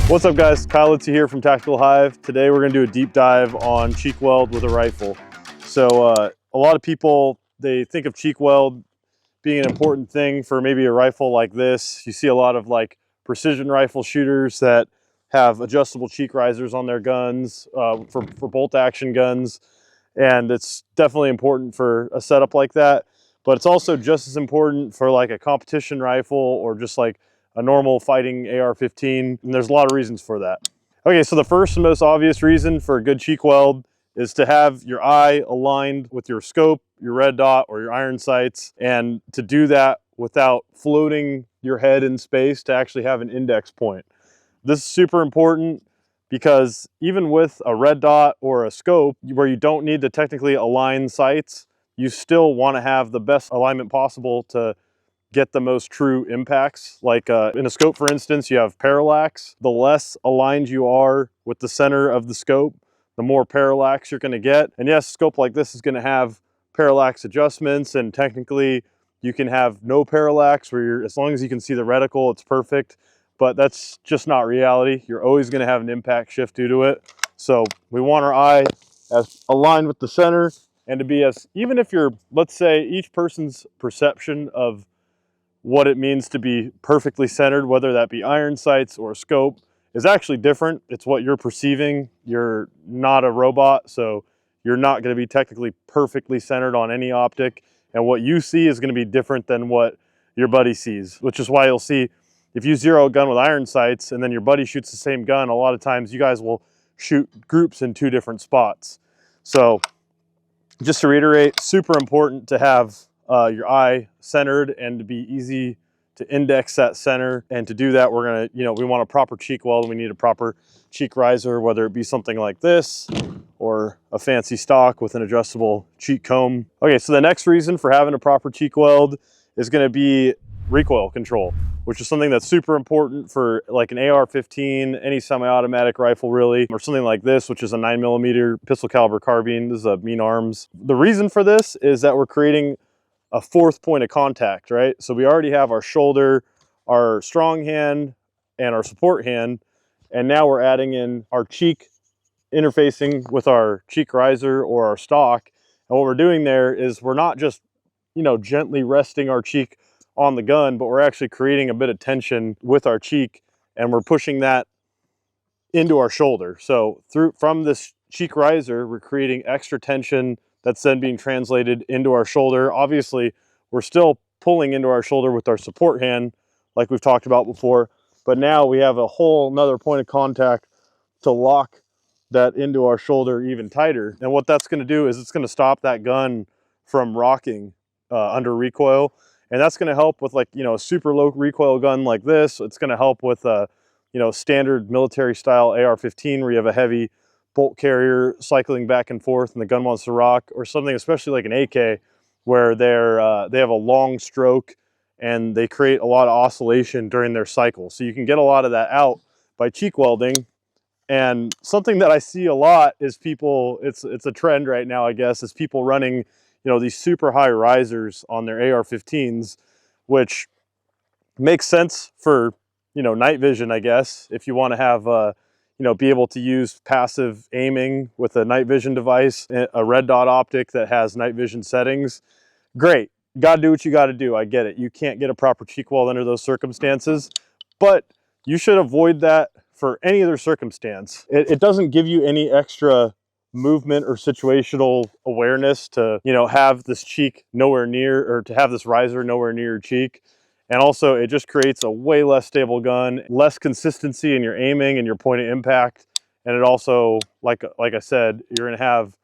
What's up guys, Litzie here from Tactical Hyve. Today we're gonna do a deep dive on cheek weld with a rifle. So a lot of people, they think of cheek weld being an important thing for maybe a rifle like this. You see a lot of like precision rifle shooters that have adjustable cheek risers on their guns for bolt action guns. And it's definitely important for a setup like that. But it's also just as important for like a competition rifle or just like a normal fighting AR-15, and there's a lot of reasons for that. Okay, so the first and most obvious reason for a good cheek weld is to have your eye aligned with your scope, your red dot, or your iron sights, and to do that without floating your head in space to actually have an index point. This is super important because even with a red dot or a scope where you don't need to technically align sights, you still want to have the best alignment possible to get the most true impacts. Like in a scope, for instance, you have parallax. The less aligned you are with the center of the scope, the more parallax you're gonna get. And yes, a scope like this is gonna have parallax adjustments, and technically you can have no parallax where you're, as long as you can see the reticle, it's perfect. But that's just not reality. You're always gonna have an impact shift due to it. So we want our eye as aligned with the center, and to be as, even if you're, let's say each person's perception of what it means to be perfectly centered, whether that be iron sights or scope, is actually different. It's what you're perceiving. You're not a robot, so you're not going to be technically perfectly centered on any optic, and what you see is going to be different than what your buddy sees, which is why you'll see if you zero a gun with iron sights and then your buddy shoots the same gun, a lot of times you guys will shoot groups in two different spots. So just to reiterate, super important to have your eye centered and to be easy to index that center. And to do that, we're gonna, we want a proper cheek weld. We need a proper cheek riser, whether it be something like this or a fancy stock with an adjustable cheek comb. Okay, so the next reason for having a proper cheek weld is gonna be recoil control, which is something that's super important for like an AR-15, any semi-automatic rifle really, or something like this, which is a 9mm pistol caliber carbine. This is a Mean Arms. The reason for this is that we're creating a fourth point of contact, right? So we already have our shoulder, our strong hand, and our support hand, and now we're adding in our cheek interfacing with our cheek riser or our stock. And what we're doing there is we're not just, gently resting our cheek on the gun, but we're actually creating a bit of tension with our cheek, and we're pushing that into our shoulder. So from this cheek riser, we're creating extra tension that's then being translated into our shoulder. Obviously, we're still pulling into our shoulder with our support hand, like we've talked about before, but now we have a whole another point of contact to lock that into our shoulder even tighter. And what that's going to do is it's going to stop that gun from rocking under recoil. And that's going to help with like, a super low recoil gun like this. It's going to help with standard military style AR-15 where you have a heavy bolt carrier cycling back and forth and the gun wants to rock, or something especially like an AK where they have a long stroke and they create a lot of oscillation during their cycle. So you can get a lot of that out by cheek welding. And something that I see a lot is people, it's a trend right now, I guess, is people running, these super high risers on their AR-15s, which makes sense for, night vision, I guess, if you want to have, be able to use passive aiming with a night vision device, a red dot optic that has night vision settings. Great, gotta do what you gotta do, I get it. You can't get a proper cheek weld under those circumstances, but you should avoid that for any other circumstance. It doesn't give you any extra movement or situational awareness to, have this cheek nowhere near, or to have this riser nowhere near your cheek. And also it just creates a way less stable gun, less consistency in your aiming and your point of impact. And it also, like I said, you're gonna have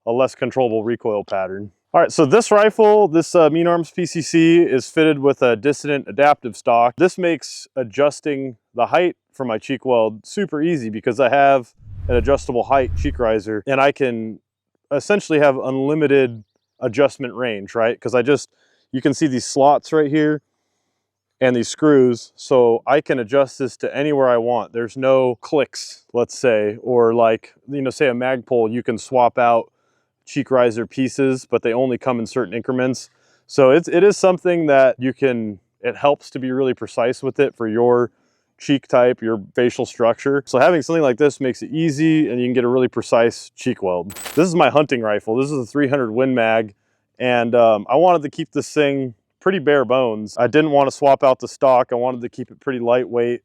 a less controllable recoil pattern. All right, so this rifle, this Mean Arms PCC, is fitted with a dissonant adaptive stock. This makes adjusting the height for my cheek weld super easy because I have an adjustable height cheek riser, and I can essentially have unlimited adjustment range, right? Because you can see these slots right here and these screws, so I can adjust this to anywhere I want. There's no clicks, let's say, or like, say a Magpul, you can swap out cheek riser pieces, but they only come in certain increments. So it is something that it helps to be really precise with it for your cheek type, your facial structure. So having something like this makes it easy and you can get a really precise cheek weld. This is my hunting rifle. This is a 300 Win Mag, and I wanted to keep this thing pretty bare bones. I didn't want to swap out the stock. I wanted to keep it pretty lightweight.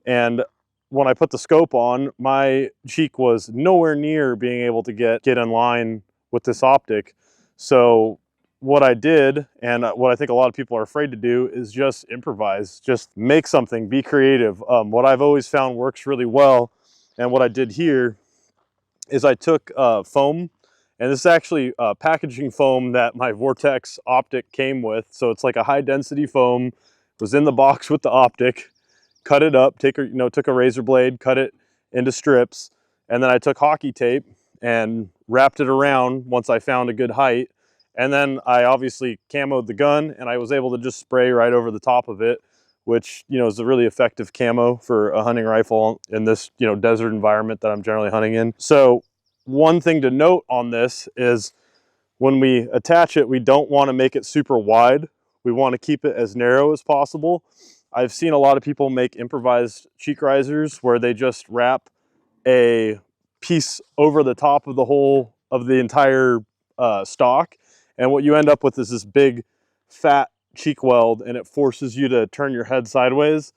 And when I put the scope on, my cheek was nowhere near being able to get in line with this optic. So what I did, and what I think a lot of people are afraid to do, is just improvise, just make something, be creative. What I've always found works really well, and what I did here is I took foam, and this is actually packaging foam that my Vortex optic came with. So it's like a high density foam, it was in the box with the optic. Cut it up, took a razor blade, cut it into strips, and then I took hockey tape and wrapped it around once I found a good height. And then I obviously camoed the gun, and I was able to just spray right over the top of it, which, you know, is a really effective camo for a hunting rifle in this, you know, desert environment that I'm generally hunting in. So one thing to note on this is when we attach it, we don't want to make it super wide. We want to keep it as narrow as possible. I've seen a lot of people make improvised cheek risers where they just wrap a piece over the top of the whole of the entire stock. And what you end up with is this big fat cheek weld, and it forces you to turn your head sideways.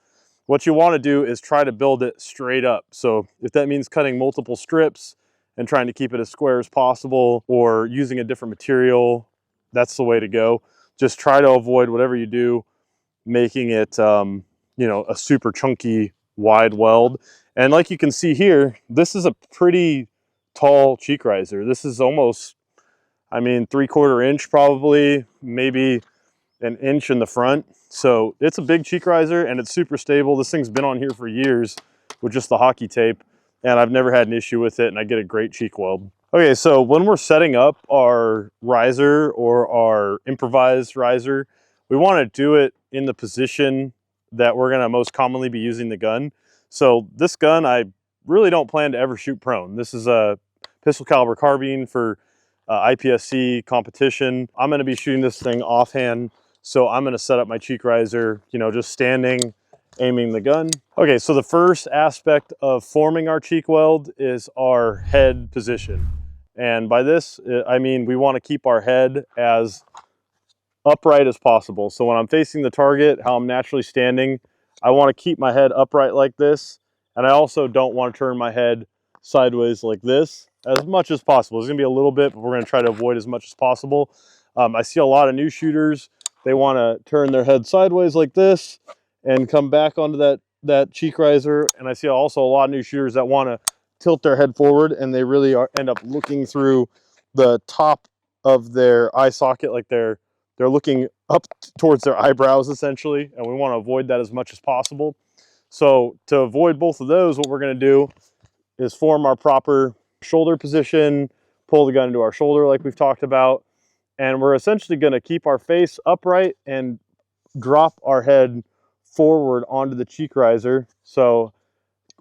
What you want to do is try to build it straight up. So if that means cutting multiple strips and trying to keep it as square as possible, or using a different material, that's the way to go. Just try to avoid, whatever you do, making it, you know, a super chunky wide weld. And like you can see here, this is a pretty tall cheek riser. This is almost, I mean, 3/4 inch probably, maybe an inch in the front. So it's a big cheek riser, and it's super stable. This thing's been on here for years with just the hockey tape, and I've never had an issue with it, and I get a great cheek weld. Okay, so when we're setting up our riser or our improvised riser, we want to do it in the position that we're going to most commonly be using the gun. So this gun, I really don't plan to ever shoot prone. This is a pistol caliber carbine for IPSC competition. I'm going to be shooting this thing offhand, so I'm going to set up my cheek riser, you know, just standing, aiming the gun. Okay, so the first aspect of forming our cheek weld is our head position. And by this, I mean we want to keep our head as upright as possible. So when I'm facing the target, how I'm naturally standing, I want to keep my head upright like this. And I also don't want to turn my head sideways like this as much as possible. There's going to be a little bit, but we're going to try to avoid as much as possible. I see a lot of new shooters, they want to turn their head sideways like this and come back onto that cheek riser. And I see also a lot of new shooters that want to tilt their head forward, and they really end up looking through the top of their eye socket, like they're looking up towards their eyebrows essentially, and we want to avoid that as much as possible. So to avoid both of those, what we're going to do is form our proper shoulder position, pull the gun into our shoulder like we've talked about, and we're essentially going to keep our face upright and drop our head forward onto the cheek riser. So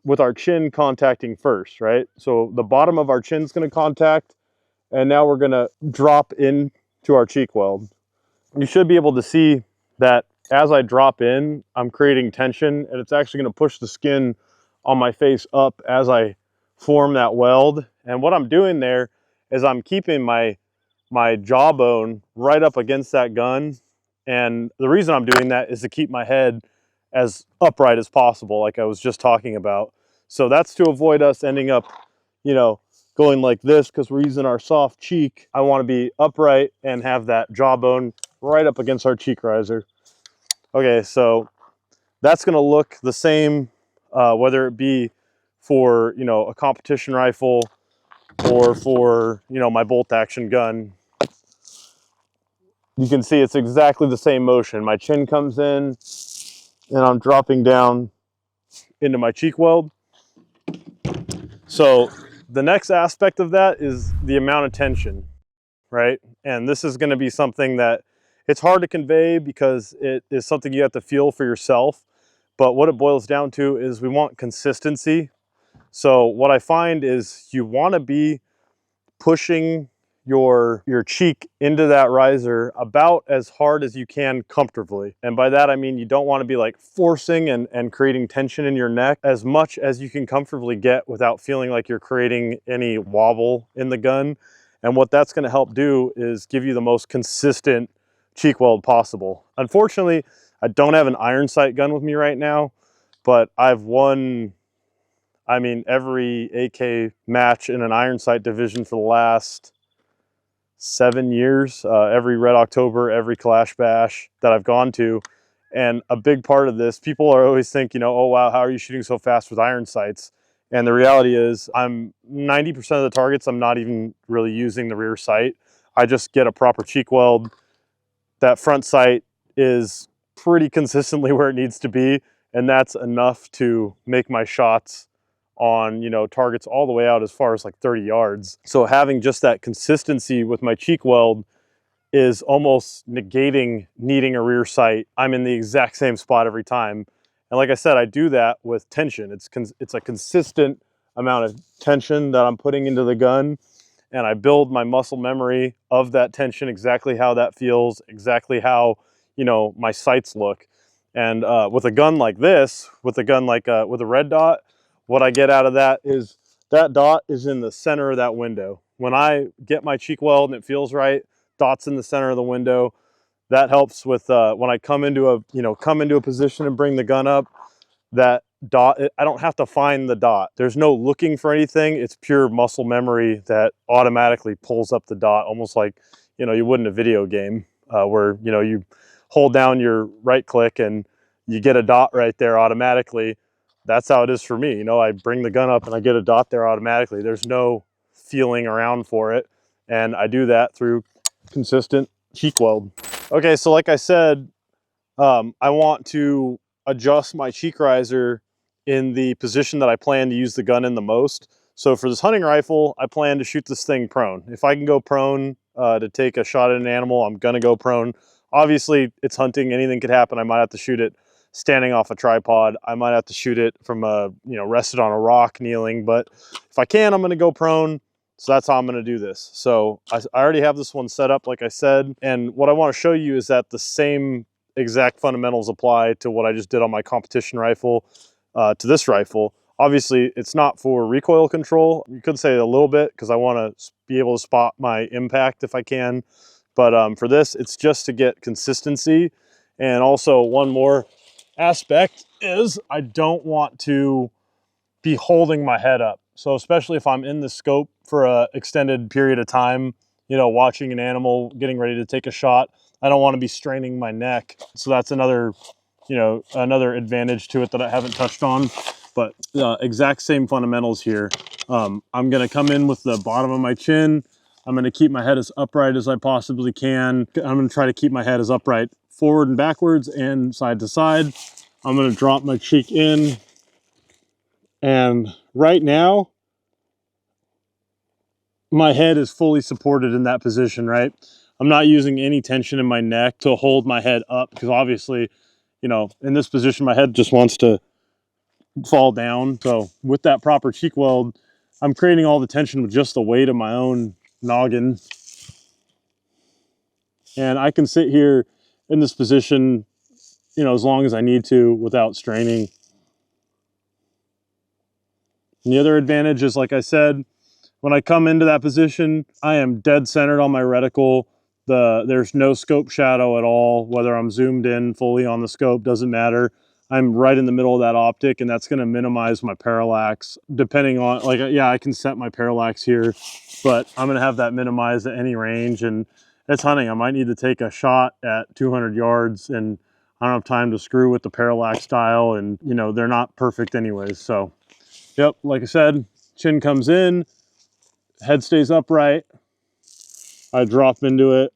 with our chin contacting first, right? So the bottom of our chin is going to contact, and now we're going to drop into our cheek weld. You should be able to see that as I drop in, I'm creating tension, and it's actually going to push the skin on my face up as I form that weld. And what I'm doing there is I'm keeping my jawbone right up against that gun. And the reason I'm doing that is to keep my head as upright as possible, like I was just talking about. So that's to avoid us ending up, you know, going like this, because we're using our soft cheek. I want to be upright and have that jawbone right up against our cheek riser. Okay, so that's going to look the same, whether it be for, you know, a competition rifle or for, you know, my bolt action gun. You can see it's exactly the same motion. My chin comes in and I'm dropping down into my cheek weld. So the next aspect of that is the amount of tension, right? And this is going to be something that it's hard to convey because it is something you have to feel for yourself. But what it boils down to is we want consistency. So what I find is you want to be pushing your cheek into that riser about as hard as you can comfortably. And by that, I mean, you don't want to be like forcing and creating tension in your neck as much as you can comfortably get without feeling like you're creating any wobble in the gun. And what that's going to help do is give you the most consistent cheek weld possible. Unfortunately, I don't have an iron sight gun with me right now, but I've won, I mean, every AK match in an iron sight division for the last 7 years, every Red October, every Clash Bash that I've gone to. And a big part of this, people are always think, you know, oh wow, how are you shooting so fast with iron sights? And the reality is I'm 90% of the targets, I'm not even really using the rear sight. I just get a proper cheek weld. That front sight is pretty consistently where it needs to be. And that's enough to make my shots on, you know, targets all the way out as far as like 30 yards. So having just that consistency with my cheek weld is almost negating needing a rear sight. I'm in the exact same spot every time. And like I said, I do that with tension. It's a consistent amount of tension that I'm putting into the gun, and I build my muscle memory of that tension, exactly how that feels, exactly how, you know, my sights look. And with a gun like this, with a gun like with a red dot, what I get out of that is that dot is in the center of that window. When I get my cheek weld and it feels right, dot's in the center of the window. That helps with when I come into a position and bring the gun up, that dot, I don't have to find the dot. There's no looking for anything. It's pure muscle memory that automatically pulls up the dot, almost like, you know, you would in a video game where, you know, you hold down your right click and you get a dot right there automatically. That's how it is for me. You know, I bring the gun up and I get a dot there automatically. There's no feeling around for it. And I do that through consistent cheek weld. Okay, so like I said, I want to adjust my cheek riser in the position that I plan to use the gun in the most. So for this hunting rifle, I plan to shoot this thing prone. If I can go prone to take a shot at an animal, I'm gonna go prone. Obviously, it's hunting, anything could happen. I might have to shoot it standing off a tripod. I might have to shoot it from rested on a rock, kneeling, but if I can, I'm gonna go prone. So that's how I'm gonna do this. So I already have this one set up, like I said, and what I wanna show you is that the same exact fundamentals apply to what I just did on my competition rifle to this rifle. Obviously, it's not for recoil control. You could say a little bit because I want to be able to spot my impact if I can. But for this, it's just to get consistency. And also one more aspect is I don't want to be holding my head up. So especially if I'm in the scope for an extended period of time, you know, watching an animal, getting ready to take a shot, I don't want to be straining my neck. So that's another, you know, another advantage to it that I haven't touched on. But exact same fundamentals here. I'm going to come in with the bottom of my chin. I'm going to keep my head as upright as I possibly can. I'm going to try to keep my head as upright forward and backwards and side to side. I'm going to drop my cheek in. And right now, my head is fully supported in that position, right? I'm not using any tension in my neck to hold my head up because obviously, you know, in this position, my head just wants to fall down. So with that proper cheek weld, I'm creating all the tension with just the weight of my own noggin. And I can sit here in this position, you know, as long as I need to without straining. And the other advantage is, like I said, when I come into that position, I am dead centered on my reticle. There's no scope shadow at all, whether I'm zoomed in fully on the scope, doesn't matter. I'm right in the middle of that optic, and that's gonna minimize my parallax. Depending on, like, yeah, I can set my parallax here, but I'm gonna have that minimized at any range. And it's hunting. I might need to take a shot at 200 yards, and I don't have time to screw with the parallax dial, and, you know, they're not perfect anyways. So, yep, like I said, chin comes in, head stays upright. I drop into it.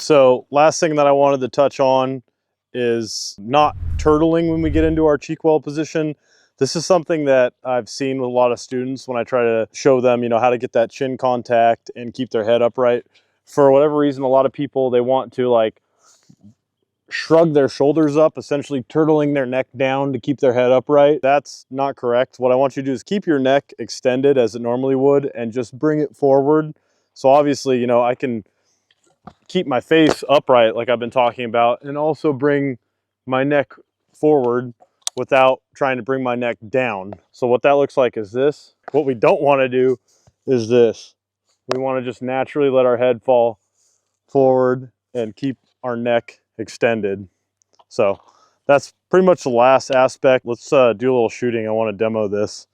So last thing that I wanted to touch on is not turtling when we get into our cheek weld position. This is something that I've seen with a lot of students when I try to show them, you know, how to get that chin contact and keep their head upright. For whatever reason, a lot of people, they want to like shrug their shoulders up, essentially turtling their neck down to keep their head upright. That's not correct. What I want you to do is keep your neck extended as it normally would and just bring it forward. So obviously, you know, I can keep my face upright like I've been talking about and also bring my neck forward without trying to bring my neck down. So what that looks like is this. What we don't want to do is this. We want to just naturally let our head fall forward and keep our neck extended. So that's pretty much the last aspect. Let's do a little shooting. I want to demo this.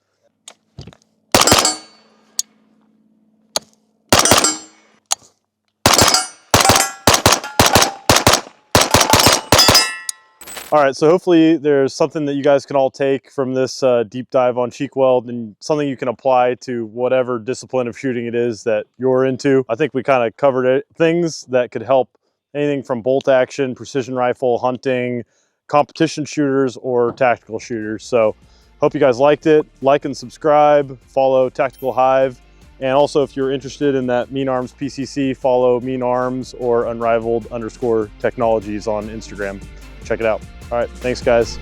All right, so hopefully there's something that you guys can all take from this deep dive on cheek weld and something you can apply to whatever discipline of shooting it is that you're into. I think we kind of covered things that could help anything from bolt action, precision rifle, hunting, competition shooters, or tactical shooters. So hope you guys liked it. Like and subscribe, follow Tactical Hyve. And also if you're interested in that Mean Arms PCC, follow Mean Arms or Unrivaled_technologies on Instagram. Check it out. All right, thanks guys.